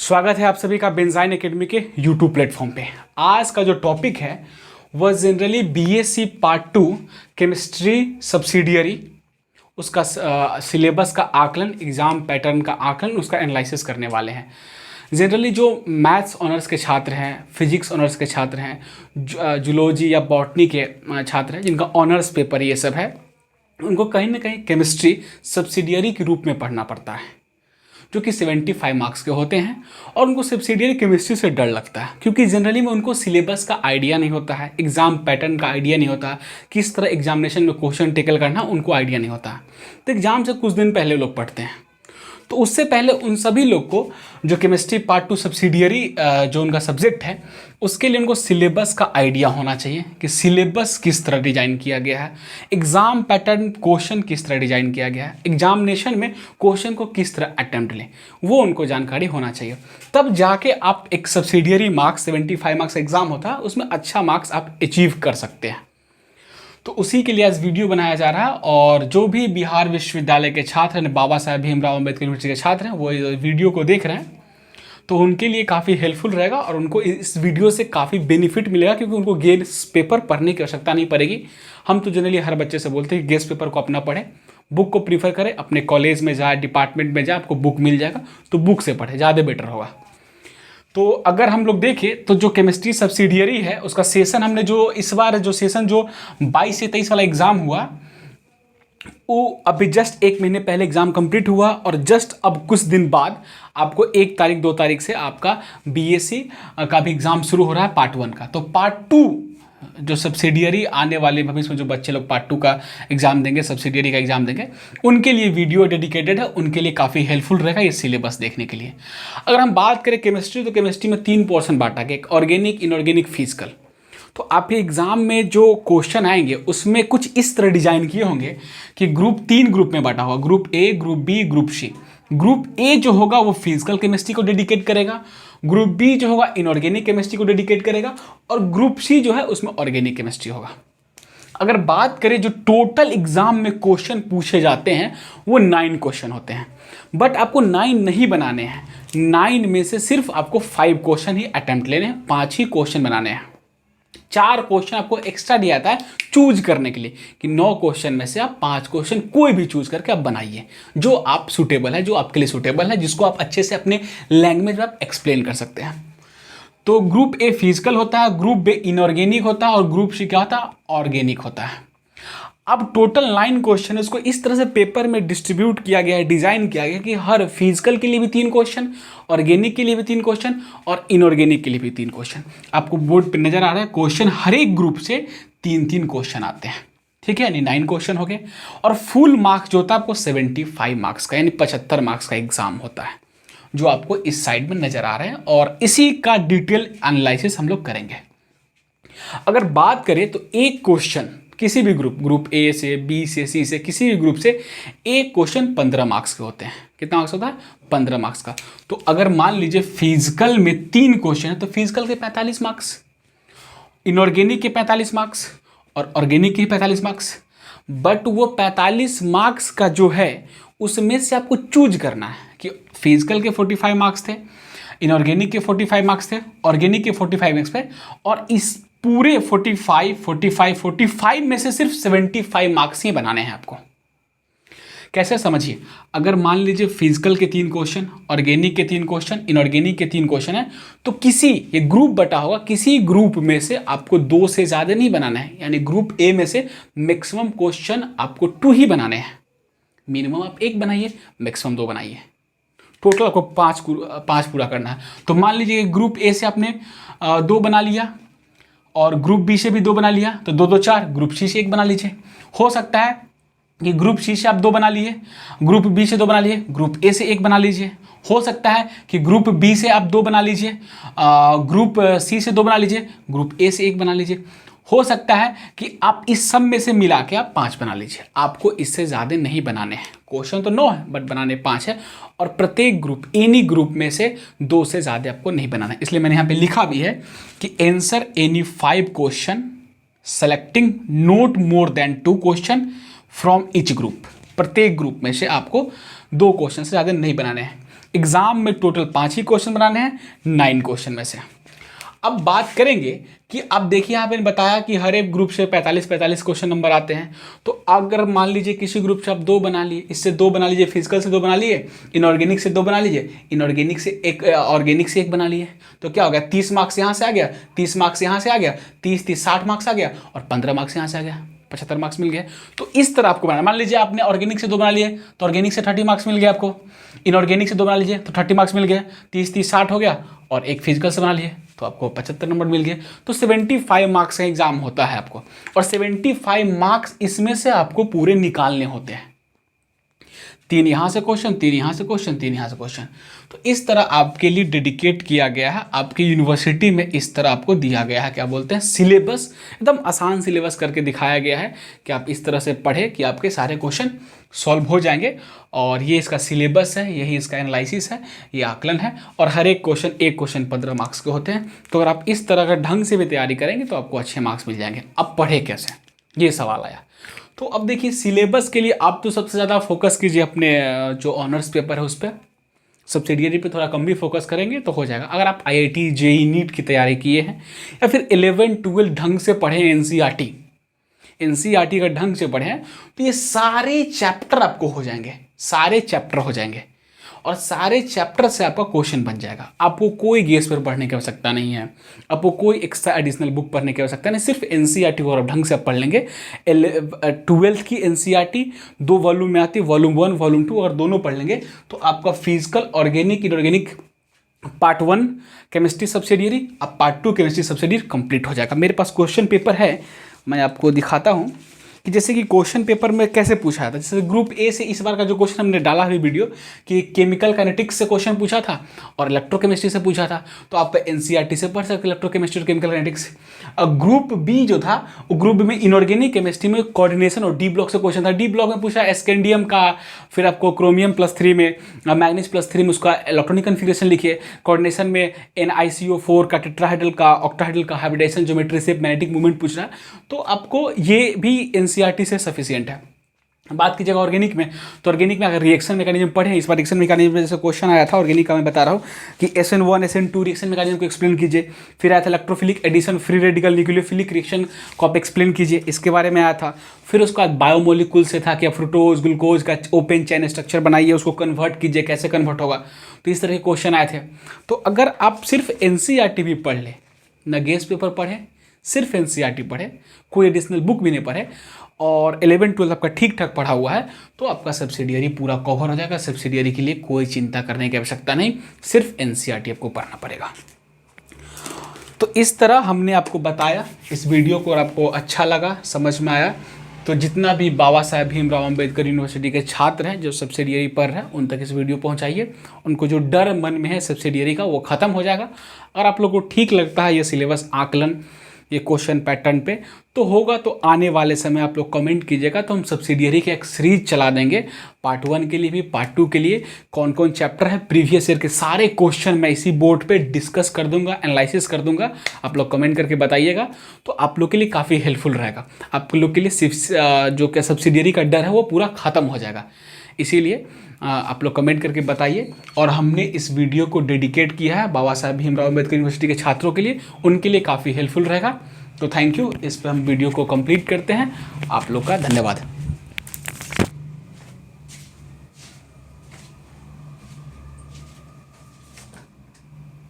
स्वागत है आप सभी का बेंजाइन एकेडमी के यूट्यूब प्लेटफॉर्म पे। आज का जो टॉपिक है वह generally BSc part 2 chemistry subsidiary, उसका सिलेबस का आकलन, एग्जाम पैटर्न का आकलन, उसका एनालिसिस करने वाले हैं। जनरली जो मैथ्स ऑनर्स के छात्र हैं, फिजिक्स ऑनर्स के छात्र हैं, जूलॉजी या बॉटनी के छात्र हैं जिनका ऑनर्स पेपर ये सब है, उनको कहीं ना कहीं केमिस्ट्री सब्सिडियरी के रूप में पढ़ना पड़ता है, जो कि 75 मार्क्स के होते हैं। और उनको सब्सिडियरी केमिस्ट्री से डर लगता है क्योंकि जनरली में उनको सिलेबस का आइडिया नहीं होता है, एग्जाम पैटर्न का आइडिया नहीं होता, किस तरह एग्जामिनेशन में क्वेश्चन टेकल करना उनको आइडिया नहीं होता। तो एग्जाम से कुछ दिन पहले लोग पढ़ते हैं, तो उससे पहले उन सभी लोग को जो केमिस्ट्री पार्ट 2 सब्सिडियरी जो उनका सब्जेक्ट है, उसके लिए उनको सिलेबस का आइडिया होना चाहिए कि सिलेबस किस तरह डिजाइन किया गया है, एग्जाम पैटर्न क्वेश्चन किस तरह डिजाइन किया गया है, एग्जामिनेशन में क्वेश्चन को किस तरह अटेम्प्ट लें, वो उनको जानकारी होना चाहिए। तब जाके आप एक सब्सिडियरी मार्क्स 75 मार्क्स एग्जाम होता है, उसमें अच्छा मार्क्स आप अचीव कर सकते हैं। तो उसी के लिए आज वीडियो बनाया जा रहा है। और जो भी बिहार विश्वविद्यालय के छात्र हैं, बाबा साहेब भीमराव अम्बेडकर यूनिवर्सिटी के छात्र हैं, वो वीडियो को देख रहे हैं, तो उनके लिए काफ़ी हेल्पफुल रहेगा और उनको इस वीडियो से काफ़ी बेनिफिट मिलेगा क्योंकि उनको गेस पेपर पढ़ने की आवश्यकता नहीं पड़ेगी। हम तो जनरली हर बच्चे से बोलते हैं कि गेस पेपर को अपना पढ़ें, बुक को प्रीफर करें, अपने कॉलेज में जाए, डिपार्टमेंट में जाए, आपको बुक मिल जाएगा तो बुक से पढ़े, ज़्यादा बेटर होगा। तो अगर हम लोग देखें तो जो केमिस्ट्री सब्सिडियरी है उसका सेशन हमने जो इस बार जो सेशन जो 22 से 23 वाला एग्ज़ाम हुआ, वो अभी जस्ट 1 महीने पहले एग्ज़ाम कंप्लीट हुआ और जस्ट अब कुछ दिन बाद आपको 1 तारीख 2 तारीख से आपका बीएससी का भी एग्ज़ाम शुरू हो रहा है पार्ट 1 का। तो पार्ट 2 जो सब्सिडियरी आने वाले भविष्य में जो बच्चे लोग पार्ट 2 का एग्जाम देंगे, सब्सिडियरी का एग्जाम देंगे, उनके लिए वीडियो डेडिकेटेड है, उनके लिए काफ़ी हेल्पफुल रहेगा ये सिलेबस देखने के लिए। अगर हम बात करें केमिस्ट्री, तो केमिस्ट्री में 3 पोर्शन बांटा गया, एक ऑर्गेनिक, इनऑर्गेनिक, फिजिकल। तो आपके एग्जाम में जो क्वेश्चन आएंगे उसमें कुछ इस तरह डिजाइन किए होंगे कि 3 ग्रुप में बांटा होगा, group A, group B, group C. Group A जो होगा वो फिजिकल केमिस्ट्री को डेडिकेट करेगा, ग्रुप बी जो होगा इनऑर्गेनिक केमिस्ट्री को डेडिकेट करेगा, और ग्रुप सी जो है उसमें ऑर्गेनिक केमिस्ट्री होगा। अगर बात करें जो टोटल एग्जाम में क्वेश्चन पूछे जाते हैं वो 9 क्वेश्चन होते हैं, बट आपको 9 नहीं बनाने हैं। 9 में से सिर्फ आपको 5 क्वेश्चन ही अटेम्प्ट लेने हैं, 5 ही क्वेश्चन बनाने हैं। 4 क्वेश्चन आपको एक्स्ट्रा दिया जाता है चूज करने के लिए कि 9 क्वेश्चन में से आप 5 क्वेश्चन कोई भी चूज करके आप बनाइए जो आप सूटेबल है, जो आपके लिए सूटेबल है, जिसको आप अच्छे से अपने लैंग्वेज में आप एक्सप्लेन कर सकते हैं। तो ग्रुप ए फिजिकल होता है, ग्रुप बी इनऑर्गेनिक होता है और ग्रुप सी क्या होता है, ऑर्गेनिक होता है। अब टोटल 9 क्वेश्चन, इसको इस तरह से पेपर में डिस्ट्रीब्यूट किया गया है, डिजाइन किया गया कि हर फिजिकल के लिए भी 3 क्वेश्चन, ऑर्गेनिक के लिए भी 3 क्वेश्चन और इनऑर्गेनिक के लिए भी 3 क्वेश्चन। आपको बोर्ड पे नजर आ रहा है, क्वेश्चन हर एक ग्रुप से 3-3 क्वेश्चन आते हैं, ठीक है, यानी 9 क्वेश्चन हो गए। और फुल मार्क्स जो होता है आपको 75 मार्क्स का, यानी 75 मार्क्स का एग्जाम होता है, जो आपको इस साइड में नजर आ रहे हैं। और इसी का डिटेल एनालिसिस हम लोग करेंगे। अगर बात करें तो एक क्वेश्चन किसी भी ग्रुप ए से, बी से, सी से, किसी भी ग्रुप से एक क्वेश्चन 15 मार्क्स के होते हैं। कितना मार्क्स होता है? 15 मार्क्स का। तो अगर मान लीजिए फिजिकल में 3 क्वेश्चन है तो फिजिकल के 45 मार्क्स, इनऑर्गेनिक के 45 मार्क्स और ऑर्गेनिक के 45 मार्क्स। बट वो 45 मार्क्स का जो है उसमें से आपको चूज करना है कि फिजिकल के 45 मार्क्स थे, इनऑर्गेनिक के 45 मार्क्स थे, ऑर्गेनिक के 45 मार्क्स थे, और इस पूरे 45 में से सिर्फ 75 मार्क्स ही बनाने हैं आपको। कैसे समझिए, अगर मान लीजिए फिजिकल के 3 क्वेश्चन, ऑर्गेनिक के 3 क्वेश्चन, इनऑर्गेनिक के 3 क्वेश्चन है, तो किसी ये ग्रुप बटा होगा, किसी ग्रुप में से आपको 2 से ज़्यादा नहीं बनाना है। यानी ग्रुप ए में से मैक्सिमम क्वेश्चन आपको 2 ही बनाने हैं। मिनिमम आप 1 बनाइए, मैक्सिमम 2 बनाइए, टोटल आपको 5 पूरा करना है। तो मान लीजिए ग्रुप ए से आपने 2 बना लिया और ग्रुप बी से भी 2 बना लिया, तो 2 2 4, ग्रुप सी से 1 बना लीजिए। हो सकता है कि ग्रुप सी से आप 2 बना लिए, ग्रुप बी से 2 बना लिए, ग्रुप ए से 1 बना लीजिए। हो सकता है कि ग्रुप बी से आप 2 बना लीजिए, ग्रुप सी से 2 बना लीजिए, ग्रुप ए से 1 बना लीजिए। हो सकता है कि आप इस सब में से मिला के आप 5 बना लीजिए। आपको इससे ज़्यादा नहीं बनाने हैं। क्वेश्चन तो 9 है बट बनाने 5 है, और प्रत्येक ग्रुप, एनी ग्रुप में से 2 से ज़्यादा आपको नहीं बनाना है। इसलिए मैंने यहाँ पे लिखा भी है कि answer any 5 question selecting note more than 2 question from each group. प्रत्येक ग्रुप में से आपको 2 क्वेश्चन से ज़्यादा नहीं बनाने हैं। एग्जाम में टोटल 5 ही क्वेश्चन बनाने हैं 9 क्वेश्चन में से। अब बात करेंगे कि अब देखिए यहाँ पे बताया कि हर एक ग्रुप से 45 क्वेश्चन नंबर आते हैं। तो अगर मान लीजिए किसी ग्रुप से आप 2 बना लिए, इससे 2 बना लीजिए, फिजिकल से 2 बना लिए, इनऑर्गेनिक से 2 बना लीजिए, इनऑर्गेनिक से एक, ऑर्गेनिक से 1 बना लिए, तो क्या हो गया 30 मार्क्स यहाँ से आ गया, 30 मार्क्स यहाँ से आ गया, 30 60 मार्क्स आ गया और 15 मार्क्स यहाँ से आ गया, 75 मार्क्स मिल गए। तो इस तरह आपको बनाना। मान लीजिए आपने ऑर्गेनिक से 2 बना लिए तो ऑर्गेनिक से 30 मार्क्स मिल गया आपको, इनऑर्गेनिक से 2 बना लीजिए तो 30 मार्क्स मिल गए, 30 60 हो गया और एक फिजिकल से बना लिए तो आपको 75 नंबर मिल गए। तो 75 मार्क्स का एग्जाम होता है आपको, और 75 मार्क्स इसमें से आपको पूरे निकालने होते हैं। 3 यहाँ से क्वेश्चन, 3 यहाँ से क्वेश्चन, 3 यहाँ से क्वेश्चन। तो इस तरह आपके लिए डेडिकेट किया गया है, आपकी यूनिवर्सिटी में इस तरह आपको दिया गया है, क्या बोलते हैं, सिलेबस। एकदम आसान सिलेबस करके दिखाया गया है कि आप इस तरह से पढ़े कि आपके सारे क्वेश्चन सॉल्व हो जाएंगे। और ये इसका सिलेबस है, यही इसका एनालिसिस है, ये आकलन है। और हर एक क्वेश्चन 15 मार्क्स के होते हैं। तो अगर आप इस तरह का ढंग से भी तैयारी करेंगे तो आपको अच्छे मार्क्स मिल जाएंगे। अब पढ़े कैसे, ये सवाल आया। तो अब देखिए सिलेबस के लिए आप तो सबसे ज़्यादा फोकस कीजिए अपने जो ऑनर्स पेपर है उस पर, सब्सिडियरी पे थोड़ा कम भी फोकस करेंगे तो हो जाएगा। अगर आप IIT JEE नीट की तैयारी किए हैं या फिर 11-12 ढंग से पढ़ें, NCERT का ढंग से पढ़ें, तो ये सारे चैप्टर आपको हो जाएंगे, सारे चैप्टर हो जाएंगे और सारे चैप्टर से आपका क्वेश्चन बन जाएगा। आपको कोई गेस पर पढ़ने की आवश्यकता नहीं है, आपको कोई एक्स्ट्रा एडिशनल बुक पढ़ने की आवश्यकता नहीं। सिर्फ NCERT को आप ढंग से आप पढ़ लेंगे। 12th की NCERT 2 वॉल्यूम में आती है, वॉल्यूम 1 वॉल्यूम 2, अगर दोनों पढ़ लेंगे तो आपका physical, organic, inorganic part 1 chemistry subsidiary, अब पार्ट 2 केमिस्ट्री सब्सिडियरी कंप्लीट हो जाएगा। मेरे पास क्वेश्चन पेपर है, मैं आपको दिखाता हूँ कि जैसे कि क्वेश्चन पेपर में कैसे पूछा था। जैसे ग्रुप ए से इस बार का जो क्वेश्चन हमने डाला है वीडियो कि केमिकल काइनेटिक्स से क्वेश्चन पूछा था और इलेक्ट्रोकेमिस्ट्री से पूछा था, तो आप NCERT से पढ़ सकते इलेक्ट्रोकेमिस्ट्री और केमिकल काइनेटिक्स। ग्रुप बी जो था वो ग्रुप में इनऑर्गेनिक केमिस्ट्री में कोऑर्डिनेशन और डी ब्लॉक से क्वेश्चन था। डी ब्लॉक में पूछा स्कैंडियम का, फिर आपको क्रोमियम +3 में, मैग्नीज +3 में उसका इलेक्ट्रॉनिक कन्फिग्रेशन लिखिए। कोऑर्डिनेशन में NiCO4 का, टेट्राहाइड्रल का, ऑक्टाहाइड्रल का हाइब्रिडाइजेशन ज्योमेट्री से मैग्नेटिक मूवमेंट पूछ रहा है, तो आपको ये भी NCERT से सफिशिएंट है। बात कीजिएगा ऑर्गेनिक में, तो ऑर्गेनिक में अगर रिएक्शन मैकेनिज्म पढ़े, इस बार रिएक्शन मैकेनिज्म में जैसे क्वेश्चन आया था ऑर्गेनिक का, मैं बता रहा हूँ कि SN1 SN2 रिएक्शन मैकेनिज्म को एक्सप्लेन कीजिए। फिर आया था electrophilic addition, free radical nucleophilic reaction को आप एक्सप्लेन कीजिए, इसके बारे में आया था। फिर उसके बाद बायोमोलिक्यूल से था कि फ्रुक्टोज ग्लूकोज का ओपन चैन स्ट्रक्चर बनाइए, उसको कन्वर्ट कीजिए, कैसे कन्वर्ट होगा। तो इस तरह के क्वेश्चन आए थे। तो अगर आप सिर्फ NCERT भी पढ़ लें, न गेस पेपर पढ़े, सिर्फ NCERT पढ़े, कोई एडिशनल बुक भी नहीं पढ़े और 11-12 आपका ठीक ठाक पढ़ा हुआ है, तो आपका सब्सिडियरी पूरा कवर हो जाएगा। सब्सिडियरी के लिए कोई चिंता करने की आवश्यकता नहीं, सिर्फ NCERT आपको पढ़ना पड़ेगा। तो इस तरह हमने आपको बताया इस वीडियो को, और आपको अच्छा लगा, समझ में आया, तो जितना भी बाबा साहेब भीमराव अम्बेडकर यूनिवर्सिटी के छात्र हैं जो सब्सिडियरी पढ़ रहे हैं, उन तक इस वीडियो पहुंचाइए। उनको जो डर मन में है सब्सिडियरी का वो ख़त्म हो जाएगा। अगर आप लोगों को ठीक लगता है ये सिलेबस, आकलन, ये क्वेश्चन पैटर्न पे तो होगा, तो आने वाले समय आप लोग कमेंट कीजिएगा, तो हम सब्सिडियरी के एक सीरीज चला देंगे, पार्ट 1 के लिए भी, पार्ट 2 के लिए। कौन कौन चैप्टर है, प्रीवियस ईयर के सारे क्वेश्चन मैं इसी बोर्ड पे डिस्कस कर दूंगा, एनालिसिस कर दूंगा। आप लोग कमेंट करके बताइएगा, तो आप लोग के लिए काफ़ी हेल्पफुल रहेगा। आप लोग के लिए जो क्या सब्सिडियरी का डर है वो पूरा ख़त्म हो जाएगा। इसीलिए आप लोग कमेंट करके बताइए। और हमने इस वीडियो को डेडिकेट किया है बाबा साहेब भीमराव अम्बेडकर यूनिवर्सिटी के छात्रों के लिए, उनके लिए काफ़ी हेल्पफुल रहेगा। तो थैंक यू। इस पर हम वीडियो को कंप्लीट करते हैं। आप लोग का धन्यवाद।